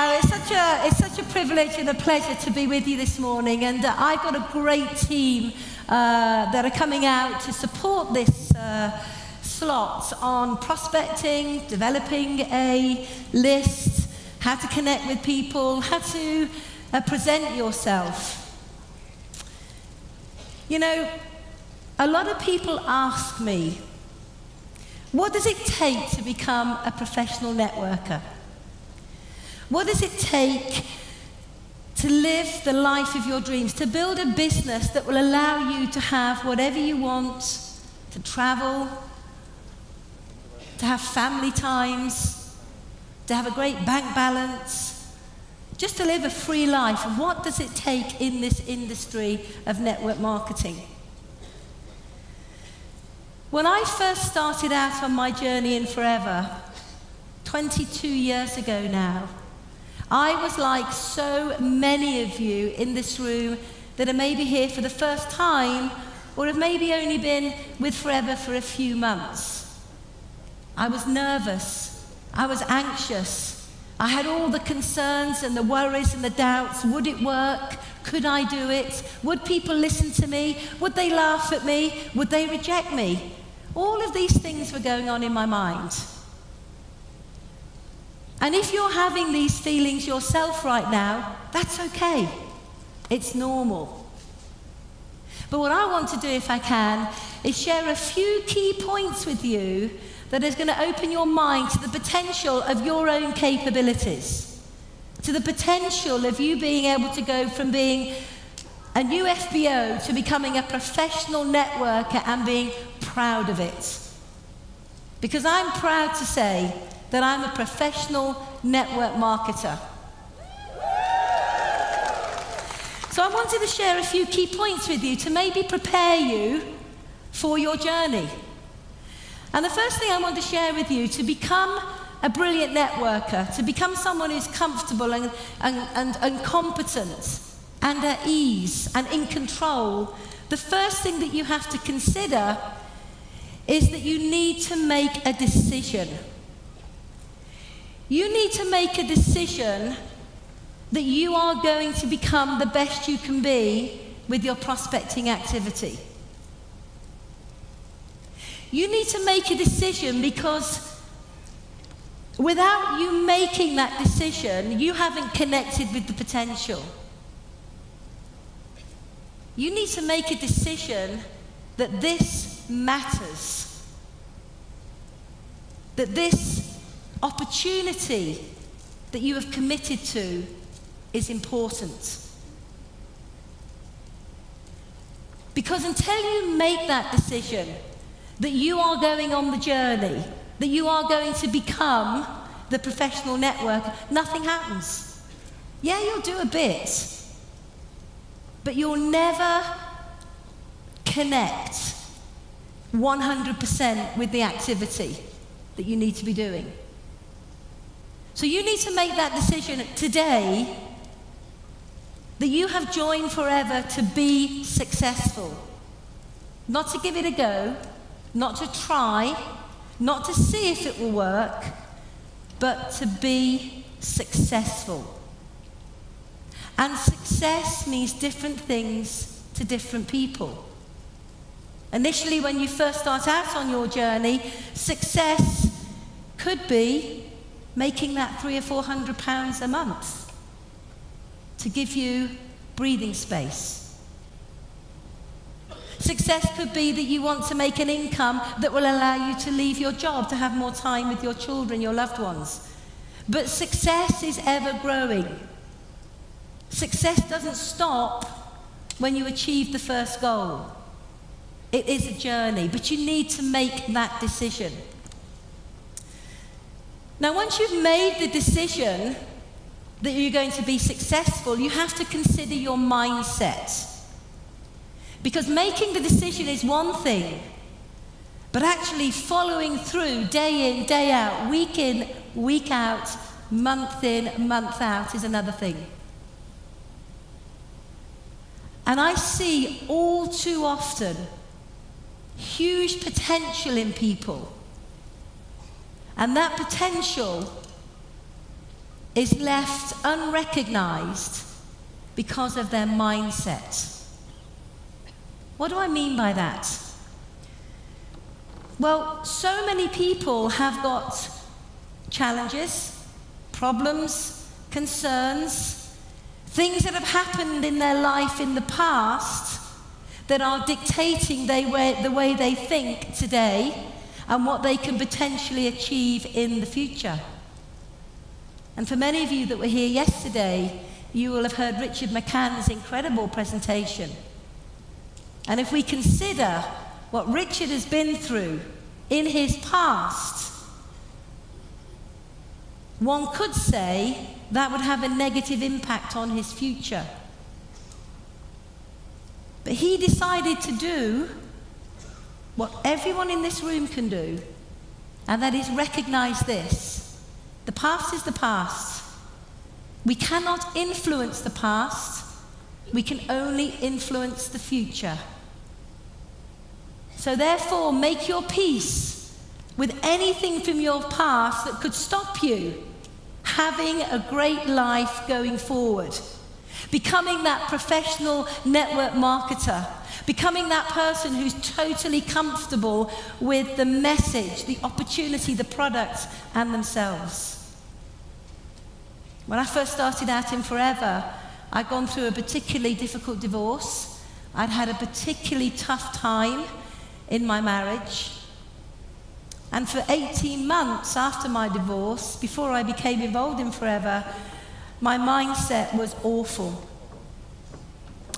Well, it's such a privilege and a pleasure to be with you this morning, and I've got a great team that are coming out to support this slot on prospecting, developing a list, how to connect with people, how to present yourself. You know, a lot of people ask me, what does it take to become a professional networker? What does it take to live the life of your dreams, to build a business that will allow you to have whatever you want, to travel, to have family times, to have a great bank balance, just to live a free life? What does it take in this industry of network marketing? When I first started out on my journey in Forever, 22 years ago now, I was like so many of you in this room that are maybe here for the first time or have maybe only been with Forever for a few months. I was nervous. I was anxious. I had all the concerns and the worries and the doubts. Would it work? Could I do it? Would people listen to me? Would they laugh at me? Would they reject me? All of these things were going on in my mind. And if you're having these feelings yourself right now, that's okay. It's normal. But what I want to do, if I can, is share a few key points with you that is going to open your mind to the potential of your own capabilities, to the potential of you being able to go from being a new FBO to becoming a professional networker and being proud of it. Because I'm proud to say that I'm a professional network marketer. So I wanted to share a few key points with you to maybe prepare you for your journey. And the first thing I want to share with you, to become a brilliant networker, to become someone who's comfortable and competent and at ease and in control, the first thing that you have to consider is that you need to make a decision. You need to make a decision that you are going to become the best you can be with your prospecting activity. You need to make a decision, because without you making that decision, you haven't connected with the potential. You need to make a decision that this matters, that this opportunity that you have committed to is important. Because until you make that decision that you are going on the journey, that you are going to become the professional networker, nothing happens. Yeah, you'll do a bit, but you'll never connect 100% with the activity that you need to be doing. So you need to make that decision today that you have joined Forever to be successful. Not to give it a go, not to try, not to see if it will work, but to be successful. And success means different things to different people. Initially, when you first start out on your journey, success could be making that £300 or £400 a month to give you breathing space. Success could be that you want to make an income that will allow you to leave your job, to have more time with your children, your loved ones. But success is ever growing. Success doesn't stop when you achieve the first goal. It is a journey, but you need to make that decision. Now, once you've made the decision that you're going to be successful, you have to consider your mindset. Because making the decision is one thing, but actually following through day in, day out, week out, month in, month out is another thing. And I see all too often huge potential in people. And that potential is left unrecognized because of their mindset. What do I mean by that? Well, so many people have got challenges, problems, concerns, things that have happened in their life in the past that are dictating the way they think today and what they can potentially achieve in the future. And for many of you that were here yesterday, you will have heard Richard McCann's incredible presentation. And if we consider what Richard has been through in his past, one could say that would have a negative impact on his future. But he decided to do what everyone in this room can do, and that is recognize this. The past is the past. We cannot influence the past. We can only influence the future. So therefore, make your peace with anything from your past that could stop you having a great life going forward. Becoming that professional network marketer. Becoming that person who's totally comfortable with the message, the opportunity, the products, and themselves. When I first started out in Forever, I'd gone through a particularly difficult divorce. I'd had a particularly tough time in my marriage. And for 18 months after my divorce, before I became involved in Forever, my mindset was awful.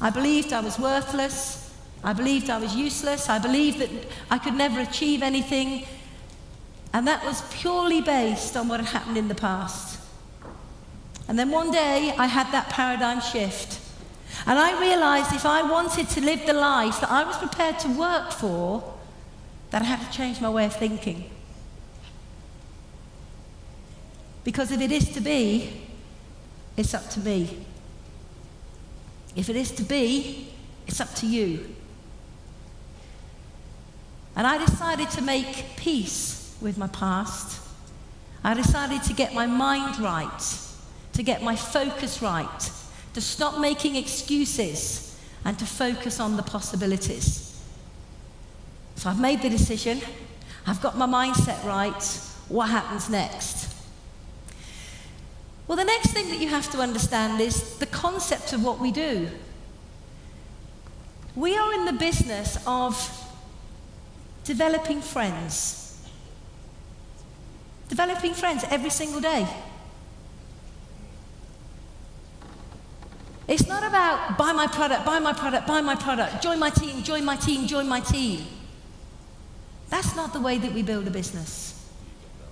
I believed I was worthless. I believed I was useless. I believed that I could never achieve anything. And that was purely based on what had happened in the past. And then one day, I had that paradigm shift. And I realized if I wanted to live the life that I was prepared to work for, that I had to change my way of thinking. Because if it is to be, it's up to me. If it is to be, it's up to you. And I decided to make peace with my past. I decided to get my mind right, to get my focus right, to stop making excuses and to focus on the possibilities. So I've made the decision, I've got my mindset right, what happens next? Well, the next thing that you have to understand is the concept of what we do. We are in the business of developing friends. Developing friends every single day. It's not about buy my product, buy my product, buy my product, join my team, join my team, join my team. That's not the way that we build a business.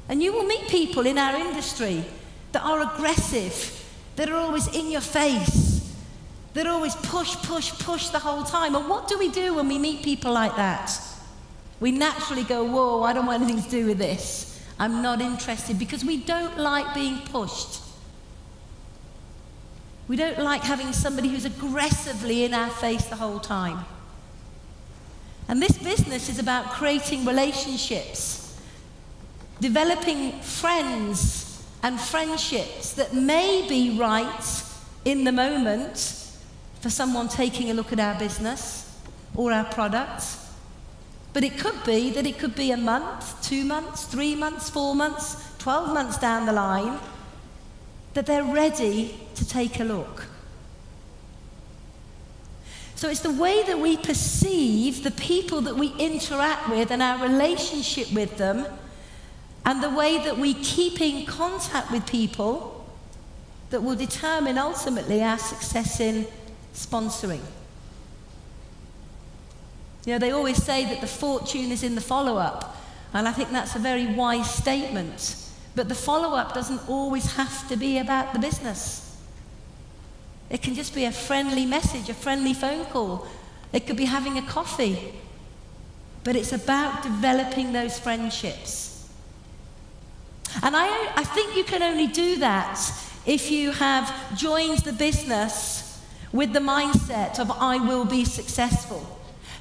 And you will meet people in our industry that are aggressive, that are always in your face, that always push, push, push the whole time. And what do we do when we meet people like that? We naturally go, whoa, I don't want anything to do with this. I'm not interested, because we don't like being pushed. We don't like having somebody who's aggressively in our face the whole time. And this business is about creating relationships, developing friends and friendships that may be right in the moment for someone taking a look at our business or our products. But it could be that it could be a month, 2 months, 3 months, 4 months, 12 months down the line that they're ready to take a look. So it's the way that we perceive the people that we interact with and our relationship with them, and the way that we keep in contact with people, that will determine ultimately our success in sponsoring. You know, they always say that the fortune is in the follow-up, and I think that's a very wise statement. But the follow-up doesn't always have to be about the business. It can just be a friendly message, a friendly phone call. It could be having a coffee. But it's about developing those friendships. And I think you can only do that if you have joined the business with the mindset of I will be successful,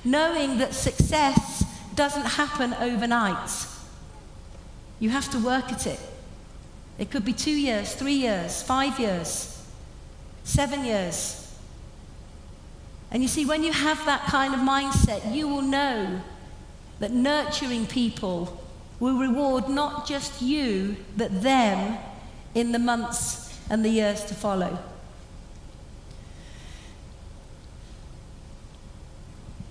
knowing that success doesn't happen overnight. You have to work at it. It could be 2 years, 3 years, 5 years, 7 years. And you see, when you have that kind of mindset, you will know that nurturing people will reward not just you, but them in the months and the years to follow.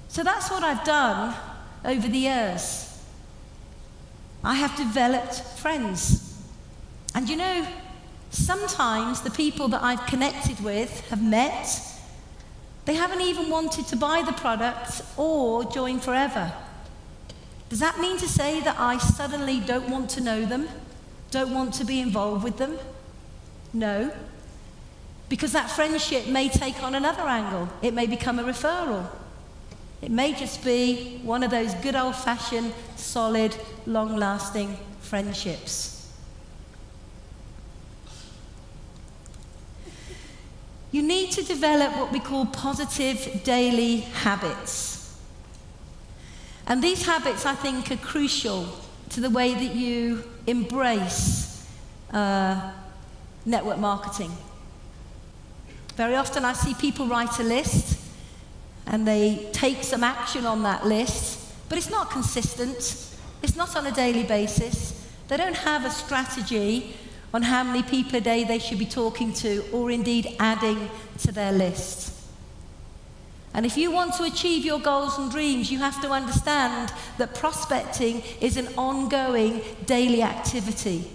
So that's what I've done over the years. I have developed friends. And you know, sometimes the people that I've connected with, have met, they haven't even wanted to buy the product or join forever. Does that mean to say that I suddenly don't want to know them, don't want to be involved with them? No. Because that friendship may take on another angle. It may become a referral. It may just be one of those good old-fashioned, solid, long-lasting friendships. You need to develop what we call positive daily habits. And these habits, I think, are crucial to the way that you embrace network marketing. Very often I see people write a list and they take some action on that list, but it's not consistent. It's not on a daily basis. They don't have a strategy on how many people a day they should be talking to or indeed adding to their list. And if you want to achieve your goals and dreams, you have to understand that prospecting is an ongoing daily activity.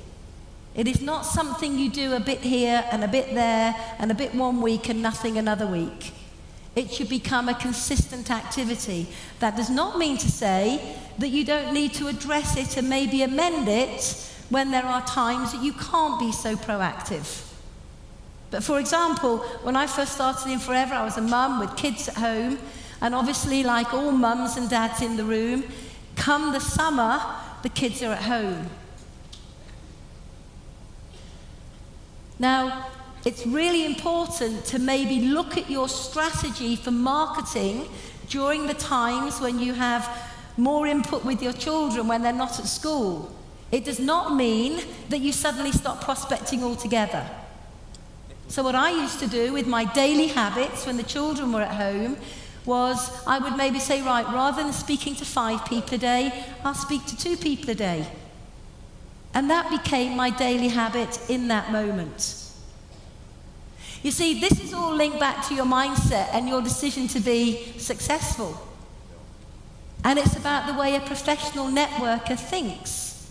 It is not something you do a bit here and a bit there and a bit one week and nothing another week. It should become a consistent activity. That does not mean to say that you don't need to address it and maybe amend it when there are times that you can't be so proactive. But for example, when I first started in Forever, I was a mum with kids at home, and obviously, like all mums and dads in the room, come the summer, the kids are at home. Now, it's really important to maybe look at your strategy for marketing during the times when you have more input with your children when they're not at school. It does not mean that you suddenly stop prospecting altogether. So what I used to do with my daily habits when the children were at home was I would maybe say, right, rather than speaking to 5 people a day, I'll speak to 2 people a day. And that became my daily habit in that moment. You see, this is all linked back to your mindset and your decision to be successful. And it's about the way a professional networker thinks.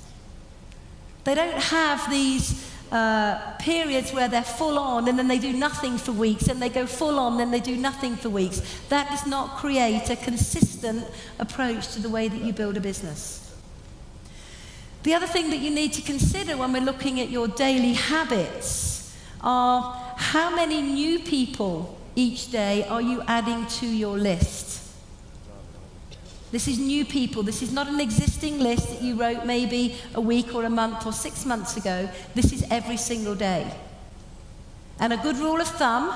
They don't have these periods where they're full on and then they do nothing for weeks, and they go full on, then they do nothing for weeks. That does not create a consistent approach to the way that you build a business. The other thing that you need to consider when we're looking at your daily habits are how many new people each day are you adding to your list? This is new people. This is not an existing list that you wrote maybe a week or a month or 6 months ago. This is every single day. And a good rule of thumb,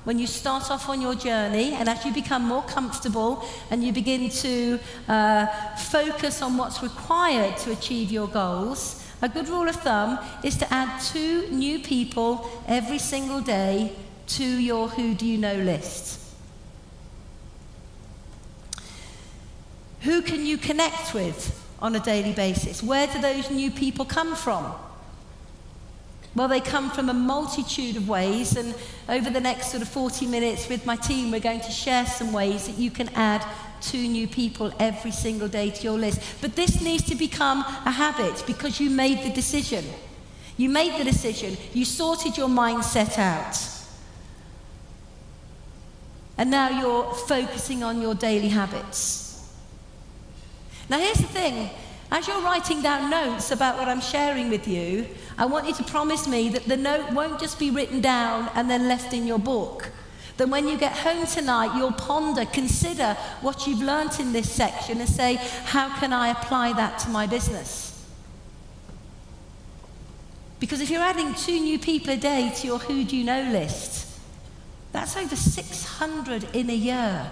when you start off on your journey and as you become more comfortable and you begin to focus on what's required to achieve your goals, a good rule of thumb is to add 2 new people every single day to your Who Do You Know list. Who can you connect with on a daily basis? Where do those new people come from? Well, they come from a multitude of ways, and over the next sort of 40 minutes with my team, we're going to share some ways that you can add 2 new people every single day to your list. But this needs to become a habit because you made the decision. You made the decision. You sorted your mindset out. And now you're focusing on your daily habits. Now here's the thing, as you're writing down notes about what I'm sharing with you, I want you to promise me that the note won't just be written down and then left in your book. That when you get home tonight, you'll ponder, consider what you've learnt in this section and say, how can I apply that to my business? Because if you're adding 2 new people a day to your Who Do You Know list, that's over 600 in a year.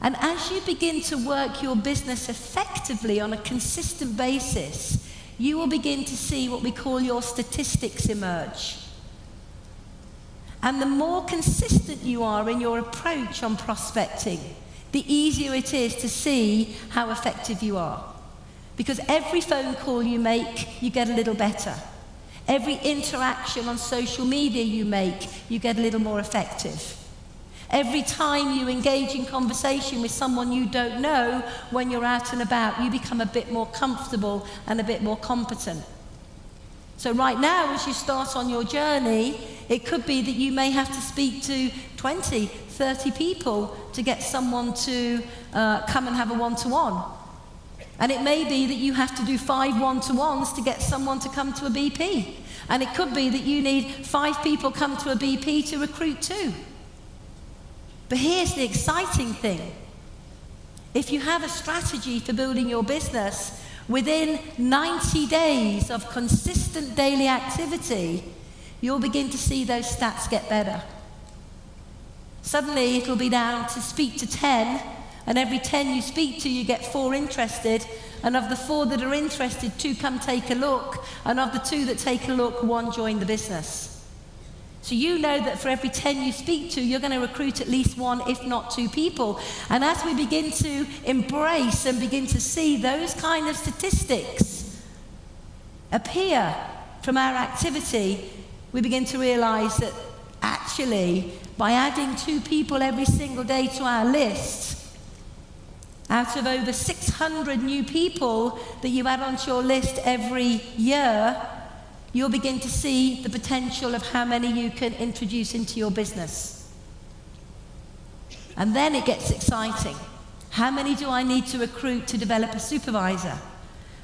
And as you begin to work your business effectively on a consistent basis, you will begin to see what we call your statistics emerge. And the more consistent you are in your approach on prospecting, the easier it is to see how effective you are. Because every phone call you make, you get a little better. Every interaction on social media you make, you get a little more effective. Every time you engage in conversation with someone you don't know when you're out and about, you become a bit more comfortable and a bit more competent. So right now, as you start on your journey, it could be that you may have to speak to 20, 30 people to get someone to come and have a one-to-one. And it may be that you have to do 5 one-to-ones to get someone to come to a BP. And it could be that you need 5 people come to a BP to recruit 2. But here's the exciting thing. If you have a strategy for building your business, within 90 days of consistent daily activity, you'll begin to see those stats get better. Suddenly it'll be down to speak to 10, and every 10 you speak to, you get 4 interested, and of the 4 that are interested, 2 come take a look, and of the 2 that take a look, 1 join the business. So you know that for every 10 you speak to, you're going to recruit at least 1, if not 2 people. And as we begin to embrace and begin to see those kind of statistics appear from our activity, we begin to realize that actually, by adding 2 people every single day to our list, out of over 600 new people that you add onto your list every year, you'll begin to see the potential of how many you can introduce into your business. And then it gets exciting. How many do I need to recruit to develop a supervisor?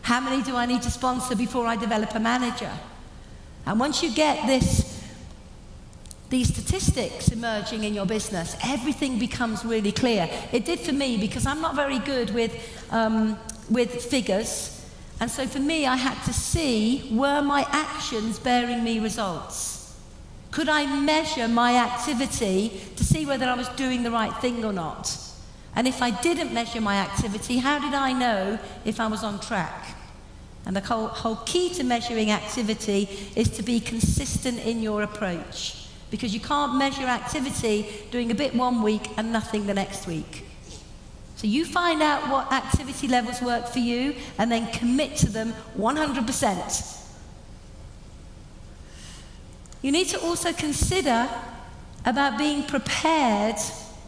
How many do I need to sponsor before I develop a manager? And once you get these statistics emerging in your business, everything becomes really clear. It did for me, because I'm not very good with figures. And so for me, I had to see, were my actions bearing me results? Could I measure my activity to see whether I was doing the right thing or not? And if I didn't measure my activity, how did I know if I was on track? And the whole key to measuring activity is to be consistent in your approach. Because you can't measure activity doing a bit one week and nothing the next week. So you find out what activity levels work for you and then commit to them 100%. You need to also consider about being prepared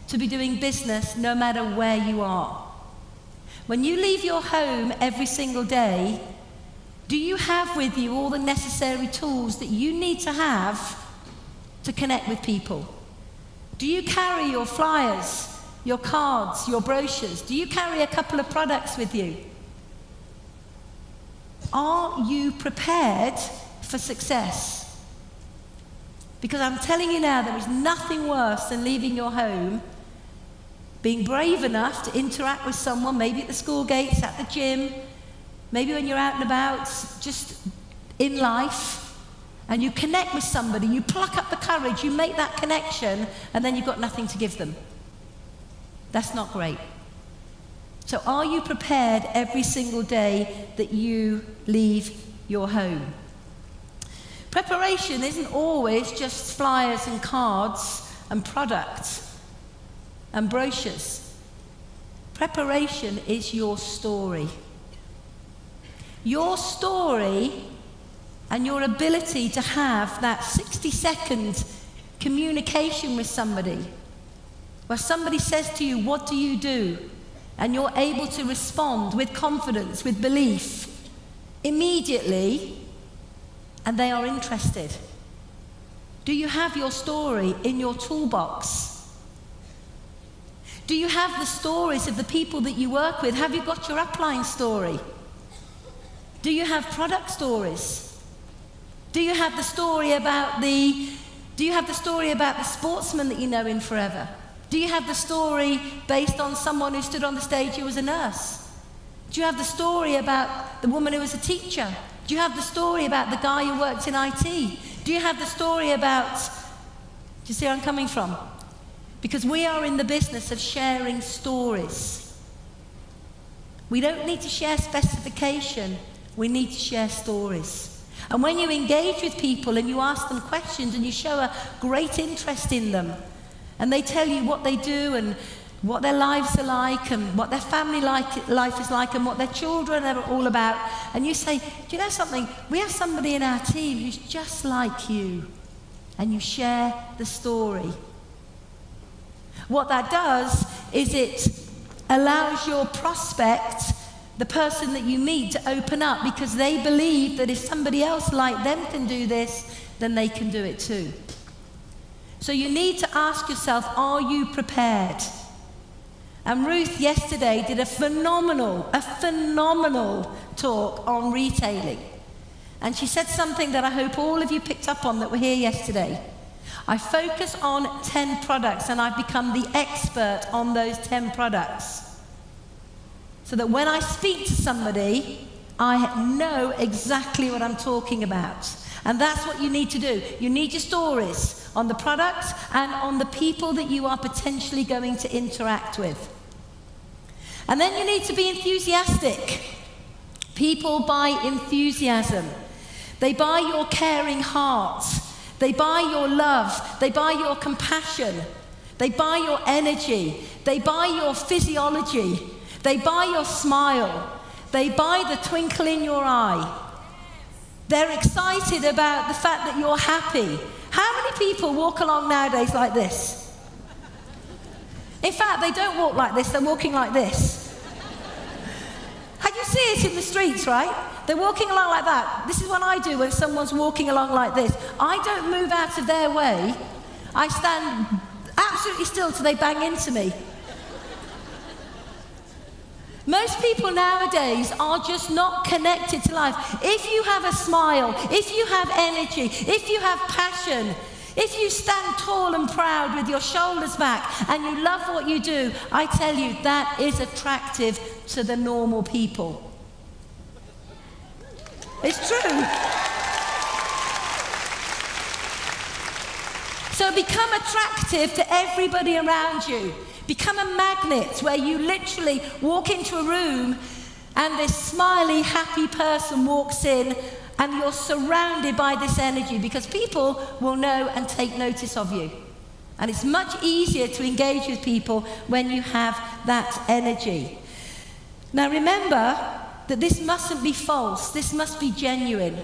to be doing business no matter where you are. When you leave your home every single day, do you have with you all the necessary tools that you need to have to connect with people? Do you carry your flyers, your cards, your brochures? Do you carry a couple of products with you? Are you prepared for success? Because I'm telling you now, there is nothing worse than leaving your home, being brave enough to interact with someone, maybe at the school gates, at the gym, maybe when you're out and about, just in life, and you connect with somebody, you pluck up the courage, you make that connection, and then you've got nothing to give them. That's not great. So are you prepared every single day that you leave your home? Preparation isn't always just flyers and cards and products and brochures. Preparation is your story. Your story and your ability to have that 60-second communication with somebody, where somebody says to you, "What do you do?" And you're able to respond with confidence, with belief, immediately, and they are interested. Do you have your story in your toolbox? Do you have the stories of the people that you work with? Have you got your upline story? Do you have product stories? Do you have the story about the sportsman that you know in forever? Do you have the story based on someone who stood on the stage who was a nurse? Do you have the story about the woman who was a teacher? Do you have the story about the guy who worked in IT? Do you have the story about... Do you see where I'm coming from? Because we are in the business of sharing stories. We don't need to share specification. We need to share stories. And when you engage with people and you ask them questions and you show a great interest in them, and they tell you what they do and what their lives are like and what their family life is like and what their children are all about, and you say, do you know something? We have somebody in our team who's just like you, and you share the story. What that does is it allows your prospect, the person that you meet, to open up, because they believe that if somebody else like them can do this, then they can do it too. So you need to ask yourself, are you prepared? And Ruth yesterday did a phenomenal talk on retailing. And she said something that I hope all of you picked up on that were here yesterday. I focus on 10 products, and I've become the expert on those 10 products. So that when I speak to somebody, I know exactly what I'm talking about. And that's what you need to do. You need your stories on the products and on the people that you are potentially going to interact with. And then you need to be enthusiastic. People buy enthusiasm. They buy your caring heart. They buy your love. They buy your compassion. They buy your energy. They buy your physiology. They buy your smile. They buy the twinkle in your eye. They're excited about the fact that you're happy. How many people walk along nowadays like this? In fact, they don't walk like this, they're walking like this. And you see it in the streets, right? They're walking along like that. This is what I do when someone's walking along like this. I don't move out of their way. I stand absolutely still till they bang into me. Most people nowadays are just not connected to life. If you have a smile, if you have energy, if you have passion, if you stand tall and proud with your shoulders back and you love what you do, I tell you, that is attractive to the normal people. It's true. So become attractive to everybody around you. Become a magnet where you literally walk into a room and this smiley, happy person walks in and you're surrounded by this energy, because people will know and take notice of you. And it's much easier to engage with people when you have that energy. Now remember that this mustn't be false, this must be genuine.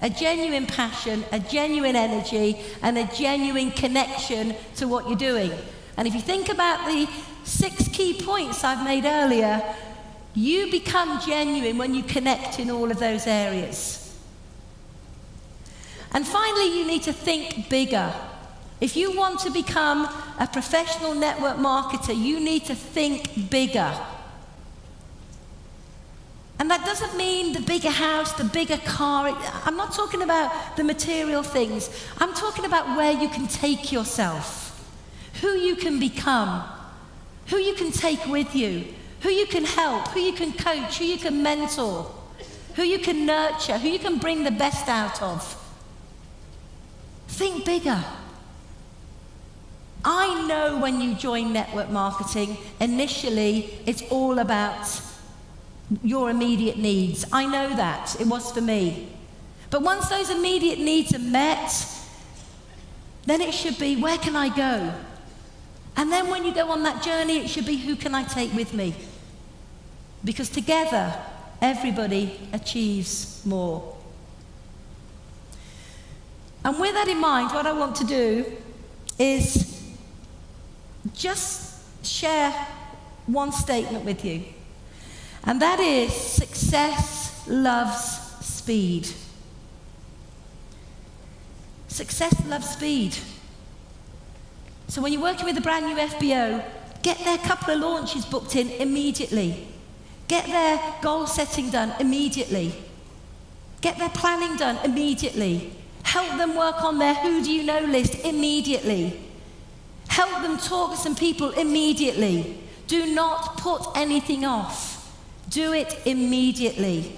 A genuine passion, a genuine energy, and a genuine connection to what you're doing. And if you think about the 6 key points I've made earlier, you become genuine when you connect in all of those areas. And finally, you need to think bigger. If you want to become a professional network marketer, you need to think bigger. And that doesn't mean the bigger house, the bigger car. I'm not talking about the material things. I'm talking about where you can take yourself, who you can become, who you can take with you, who you can help, who you can coach, who you can mentor, who you can nurture, who you can bring the best out of. Think bigger. I know when you join network marketing, initially it's all about your immediate needs. I know that. It was for me. But once those immediate needs are met, then it should be, where can I go? And then when you go on that journey, it should be, who can I take with me? Because together, everybody achieves more. And with that in mind, what I want to do is just share one statement with you. And that is, success loves speed. Success loves speed. So when you're working with a brand new FBO, get their couple of launches booked in immediately. Get their goal setting done immediately. Get their planning done immediately. Help them work on their who do you know list immediately. Help them talk to some people immediately. Do not put anything off. Do it immediately.